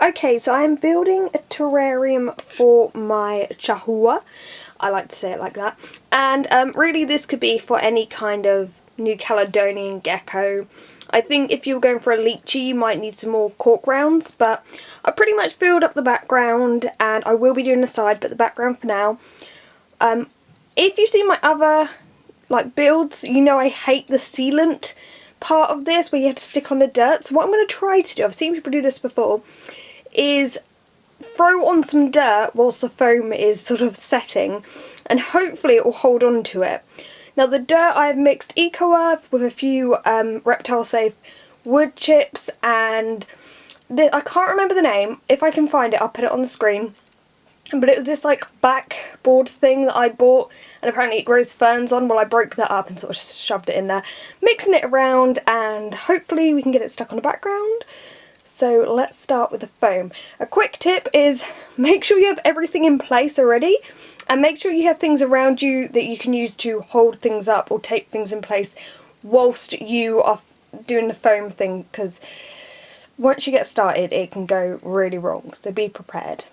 Okay, so I'm building a terrarium for my Chahoua. I like to say it like that. And really this could be for any kind of New Caledonian gecko. I think if you were going for a lychee, you might need some more cork rounds, but I pretty much filled up the background, and I will be doing the side, but the background for now. If you see my other builds, you know I hate the sealant part of this where you have to stick on the dirt. So what I'm going to try to do, I've seen people do this before, is throw on some dirt whilst the foam is sort of setting, and hopefully it will hold on to it. Now the dirt, I've mixed Eco Earth with a few Reptile Safe wood chips, and I can't remember the name. If I can find it, I'll put it on the screen. But it was this backboard thing that I bought, and apparently it grows ferns on. Well, I broke that up and sort of shoved it in there, mixing it around, and hopefully we can get it stuck on the background. So let's start with the foam. A quick tip is make sure you have everything in place already, and make sure you have things around you that you can use to hold things up or tape things in place whilst you are doing the foam thing, because once you get started it can go really wrong, so be prepared.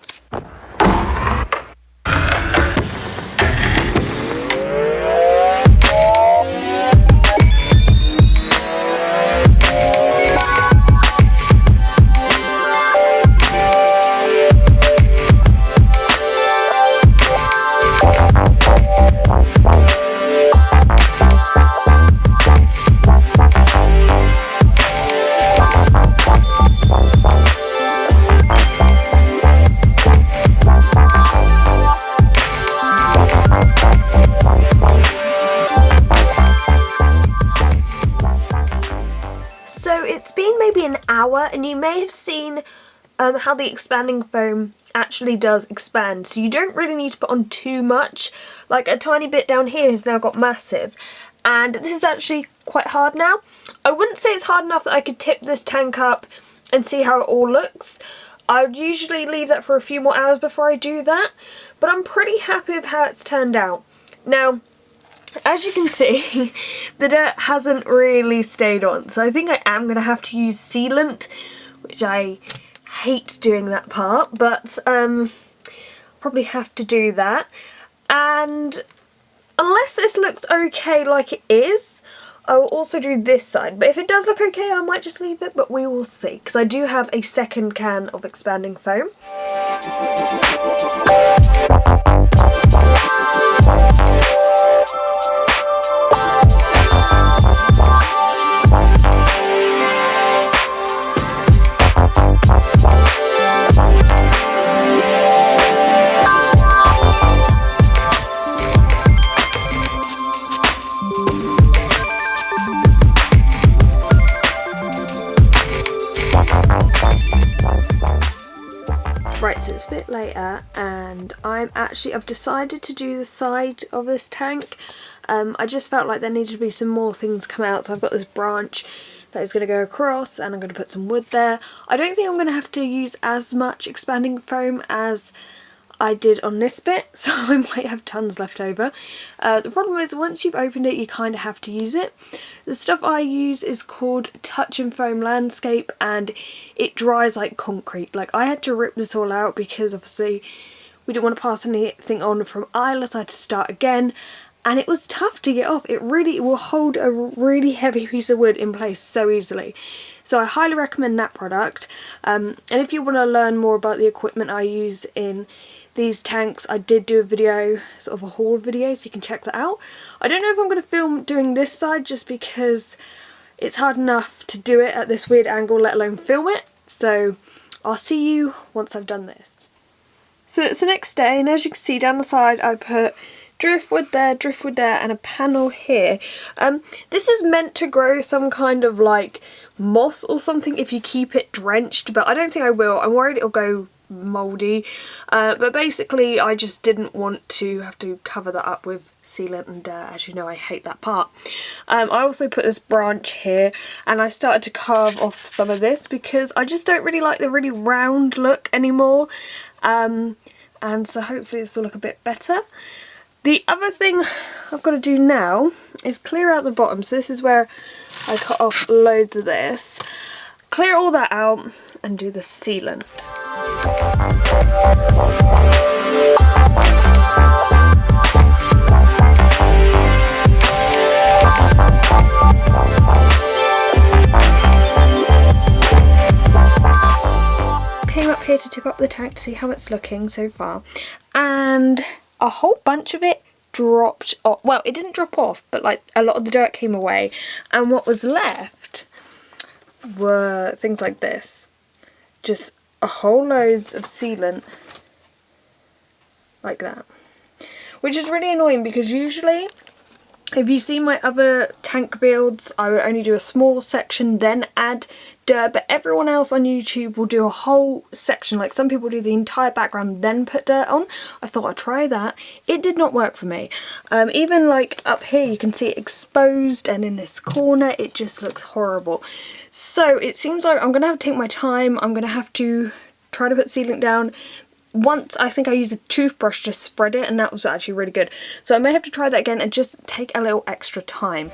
So it's been maybe an hour, and you may have seen how the expanding foam actually does expand. So you don't really need to put on too much. Like a tiny bit down here has now got massive, and this is actually quite hard now. I wouldn't say it's hard enough that I could tip this tank up and see how it all looks. I would usually leave that for a few more hours before I do that, but I'm pretty happy with how it's turned out. Now, as you can see, the dirt hasn't really stayed on, so I think I am going to have to use sealant, which I hate doing that part, but probably have to do that. And unless this looks okay like it is, I will also do this side. But if it does look okay, I might just leave it, but we will see, because I do have a second can of expanding foam. Right, so it's a bit later, and I've decided to do the side of this tank. I just felt like there needed to be some more things come out, so I've got this branch that is going to go across, and I'm going to put some wood there. I don't think I'm going to have to use as much expanding foam as I did on this bit, so I might have tons left over. The problem is once you've opened it, you kind of have to use it. The stuff I use is called Touch and Foam Landscape, and it dries like concrete. Like, I had to rip this all out because obviously we didn't want to pass anything on from eyelets. I had to start again, and it was tough to get off. It will hold a really heavy piece of wood in place so easily. So I highly recommend that product. And if you want to learn more about the equipment I use in these tanks, I did do a video, sort of a haul video, so you can check that out. I don't know if I'm going to film doing this side just because it's hard enough to do it at this weird angle, let alone film it. So I'll see you once I've done this. So it's the next day, and as you can see down the side I put driftwood there, and a panel here. This is meant to grow some kind of moss or something if you keep it drenched, but I don't think I will. I'm worried it'll go mouldy, but basically I just didn't want to have to cover that up with sealant and dirt. As you know, I hate that part. I also put this branch here, and I started to carve off some of this because I just don't really like the really round look anymore, and so hopefully this will look a bit better. The other thing I've got to do now is clear out the bottom. So this is where I cut off loads of this. clear all that out and do the sealant. Came up here to tip up the tank to see how it's looking so far, and a whole bunch of it dropped off. Well, it didn't drop off, but like a lot of the dirt came away, and what was left were things like this. Just a whole loads of sealant like that, which is really annoying because usually if you see my other tank builds, I would only do a small section then add dirt, but everyone else on YouTube will do a whole section. Like some people do the entire background then put dirt on. I thought I'd try that. It did not work for me. Even like up here you can see it exposed, and in this corner it just looks horrible. So it seems like I'm gonna have to take my time. I'm gonna have to try to put sealant down. Once I think I used a toothbrush to spread it, and that was actually really good. So I may have to try that again and just take a little extra time.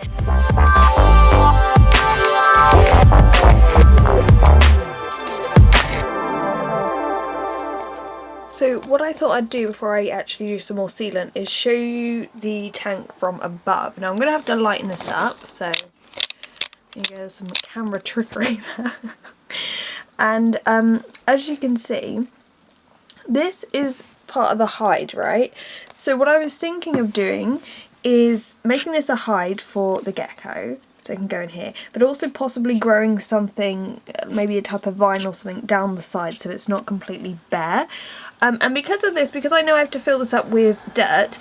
So what I thought I'd do before I actually use some more sealant is show you the tank from above. Now I'm going to have to lighten this up, so there goes some camera trickery there. And as you can see, this is part of the hide, right? So what I was thinking of doing is making this a hide for the gecko, so it can go in here, but also possibly growing something, maybe a type of vine or something down the side so it's not completely bare. And because of this, because I know I have to fill this up with dirt,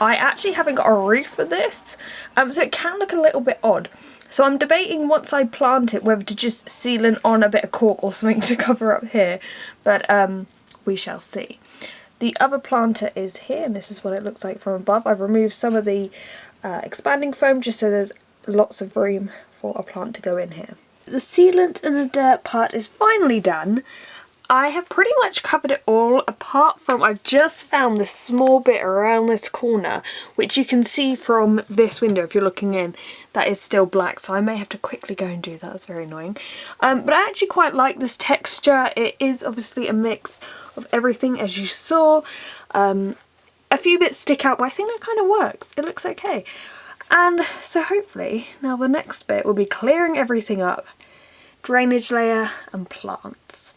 I actually haven't got a roof for this, so it can look a little bit odd. So I'm debating once I plant it whether to just sealant on a bit of cork or something to cover up here, but we shall see. The other planter is here, and this is what it looks like from above. I've removed some of the expanding foam just so there's lots of room for a plant to go in here. The sealant and the dirt part is finally done. I have pretty much covered it all, apart from I've just found this small bit around this corner, which you can see from this window if you're looking in, that is still black, so I may have to quickly go and do that. That's very annoying. But I actually quite like this texture. It is obviously a mix of everything, as you saw. A few bits stick out, but I think that kind of works. It looks okay. And so hopefully now the next bit will be clearing everything up, drainage layer and plants.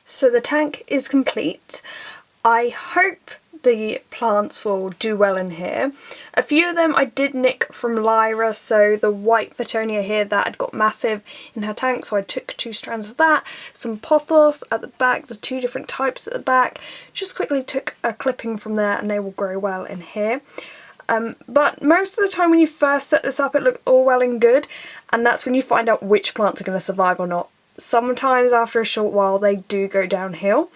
So the tank is complete. I hope the plants will do well in here. A few of them I did nick from Lyra, so the white Fittonia here that had got massive in her tank, so I took 2 strands of that. Some pothos at the back, there's 2 different types at the back. Just quickly took a clipping from there and they will grow well in here. But most of the time when you first set this up it looks all well and good, and that's when you find out which plants are going to survive or not. Sometimes after a short while they do go downhill,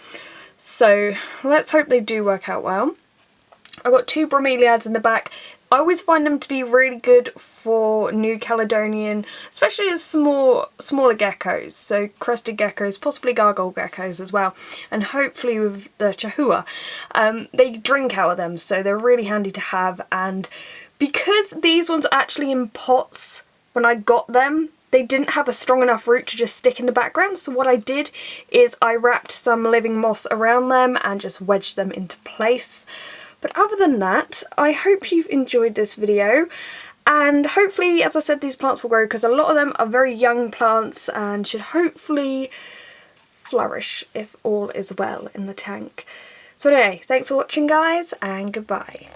so let's hope they do work out well. I've got 2 bromeliads in the back. I always find them to be really good for New Caledonian, especially as smaller geckos, so crested geckos, possibly gargoyle geckos as well, and hopefully with the Chahoua. They drink out of them, so they're really handy to have. And because these ones are actually in pots when I got them, they didn't have a strong enough root to just stick in the background, so what I did is I wrapped some living moss around them and just wedged them into place. But other than that, I hope you've enjoyed this video, and hopefully, as I said, these plants will grow because a lot of them are very young plants and should hopefully flourish if all is well in the tank. So anyway, thanks for watching guys, and goodbye.